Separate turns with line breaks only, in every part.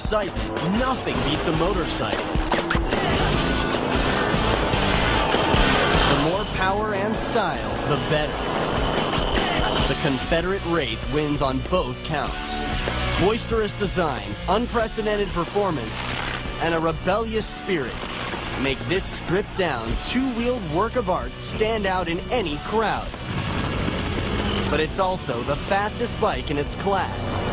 excitement, nothing beats a motorcycle. The more power and style, the better. The Confederate Wraith wins on both counts. Boisterous design, unprecedented performance, and a rebellious spirit make this stripped-down, two-wheeled work of art stand out in any crowd. But it's also the fastest bike in its class.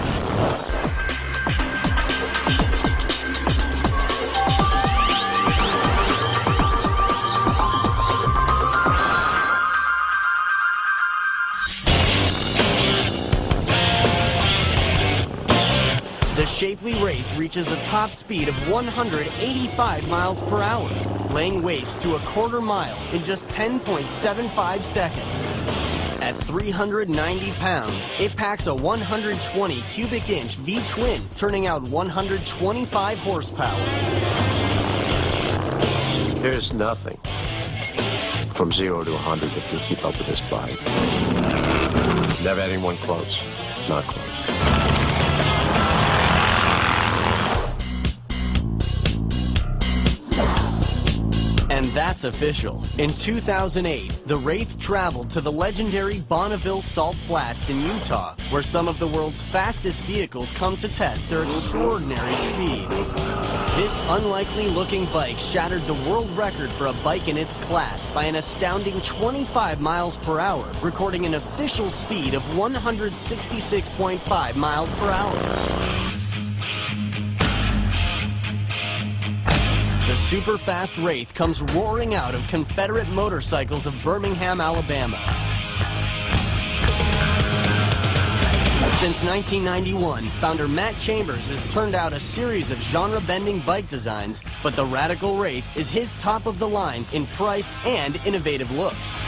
The shapely Wraith reaches a top speed of 185 miles per hour, laying waste to a quarter mile in just 10.75 seconds. At 390 pounds, it packs a 120 cubic inch V-twin, turning out 125 horsepower.
There's nothing from 0 to 100 that can keep up with this bike. Never had anyone close. Not close.
And that's official. In 2008, the Wraith traveled to the legendary Bonneville Salt Flats in Utah, where some of the world's fastest vehicles come to test their extraordinary speed. This unlikely-looking bike shattered the world record for a bike in its class by an astounding 25 miles per hour, recording an official speed of 166.5 miles per hour. The super-fast Wraith comes roaring out of Confederate Motorcycles of Birmingham, Alabama. Since 1991, founder Matt Chambers has turned out a series of genre-bending bike designs, but the Radical Wraith is his top of the line in price and innovative looks.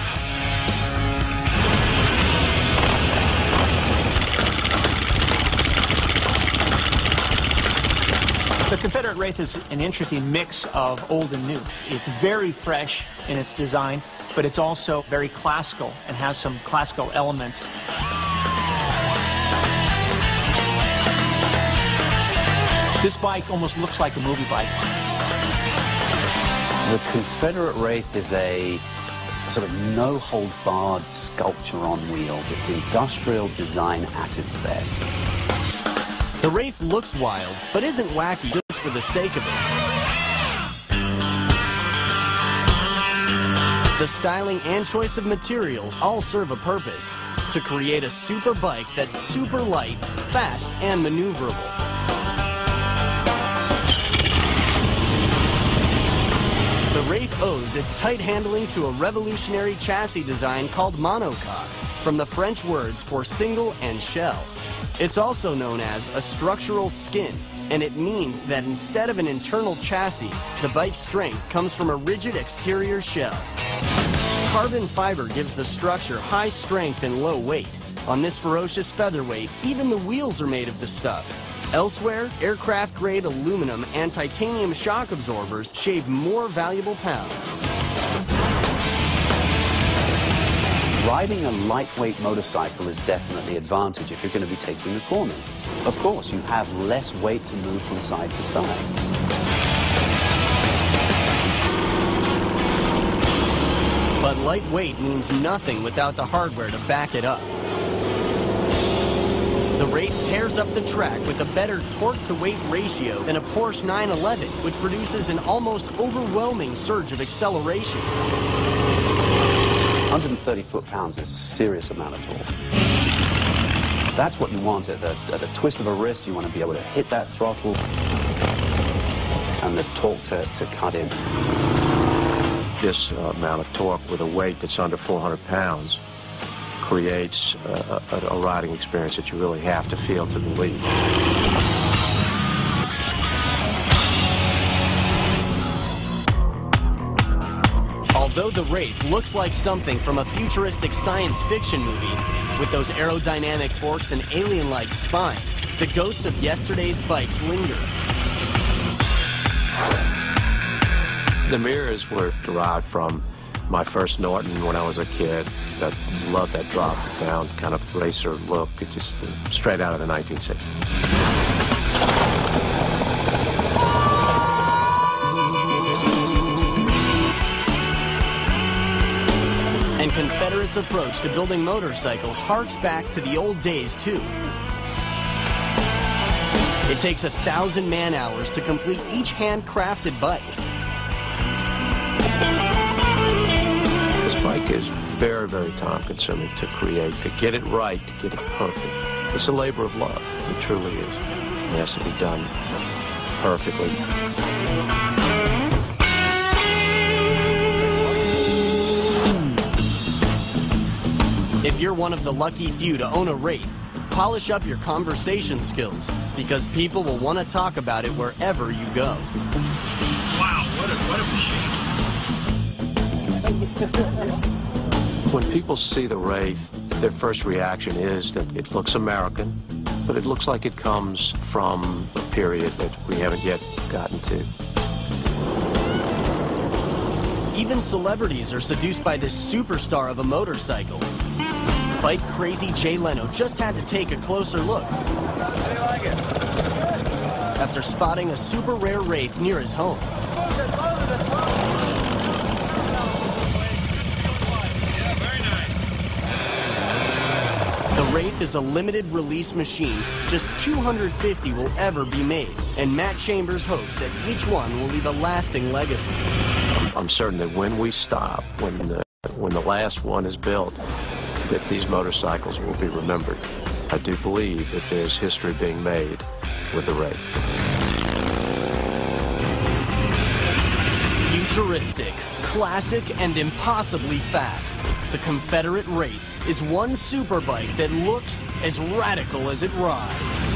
The Confederate Wraith is an interesting mix of old and new. It's very fresh in its design, but it's also very classical and has some classical elements. This bike almost looks like a movie bike.
The Confederate Wraith is a sort of no-holds-barred sculpture on wheels. It's industrial design at its best.
The Wraith looks wild, but isn't wacky just for the sake of it. The styling and choice of materials all serve a purpose: to create a super bike that's super light, fast, and maneuverable. The Wraith owes its tight handling to a revolutionary chassis design called monocoque, from the French words for single and shell. It's also known as a structural skin, and it means that instead of an internal chassis, the bike's strength comes from a rigid exterior shell. Carbon fiber gives the structure high strength and low weight. On this ferocious featherweight, even the wheels are made of the stuff. Elsewhere, aircraft-grade aluminum and titanium shock absorbers shave more valuable pounds.
Riding a lightweight motorcycle is definitely an advantage if you're going to be taking the corners. Of course, you have less weight to move from side to side.
But lightweight means nothing without the hardware to back it up. The Wraith tears up the track with a better torque-to-weight ratio than a Porsche 911, which produces an almost overwhelming surge of acceleration.
130 foot-pounds is a serious amount of torque. That's what you want at the twist of a wrist. You want to be able to hit that throttle and the torque to cut in.
This amount of torque with a weight that's under 400 pounds creates a riding experience that you really have to feel to believe.
Although the Wraith looks like something from a futuristic science fiction movie, with those aerodynamic forks and alien-like spine, the ghosts of yesterday's bikes linger.
The mirrors were derived from my first Norton when I was a kid. I loved that drop-down kind of racer look. It just straight out of the 1960s.
And Confederates' approach to building motorcycles harks back to the old days, too. It takes 1,000 man-hours to complete each handcrafted bike.
This bike is very, very time-consuming to create, to get it right, to get it perfect. It's a labor of love. It truly is. It has to be done perfectly.
If you're one of the lucky few to own a Wraith, polish up your conversation skills, because people will want to talk about it wherever you go.
Wow, what a machine.
When people see the Wraith, their first reaction is that it looks American, but it looks like it comes from a period that we haven't yet gotten to.
Even celebrities are seduced by this superstar of a motorcycle. Bike crazy Jay Leno just had to take a closer look after spotting a super rare Wraith near his home. The Wraith is a limited release machine. Just 250 will ever be made, and Matt Chambers hopes that each one will leave a lasting legacy.
I'm certain that when we stop, when the last one is built, that these motorcycles will be remembered. I do believe that there's history being made with the Wraith.
Futuristic, classic, and impossibly fast, the Confederate Wraith is one superbike that looks as radical as it rides.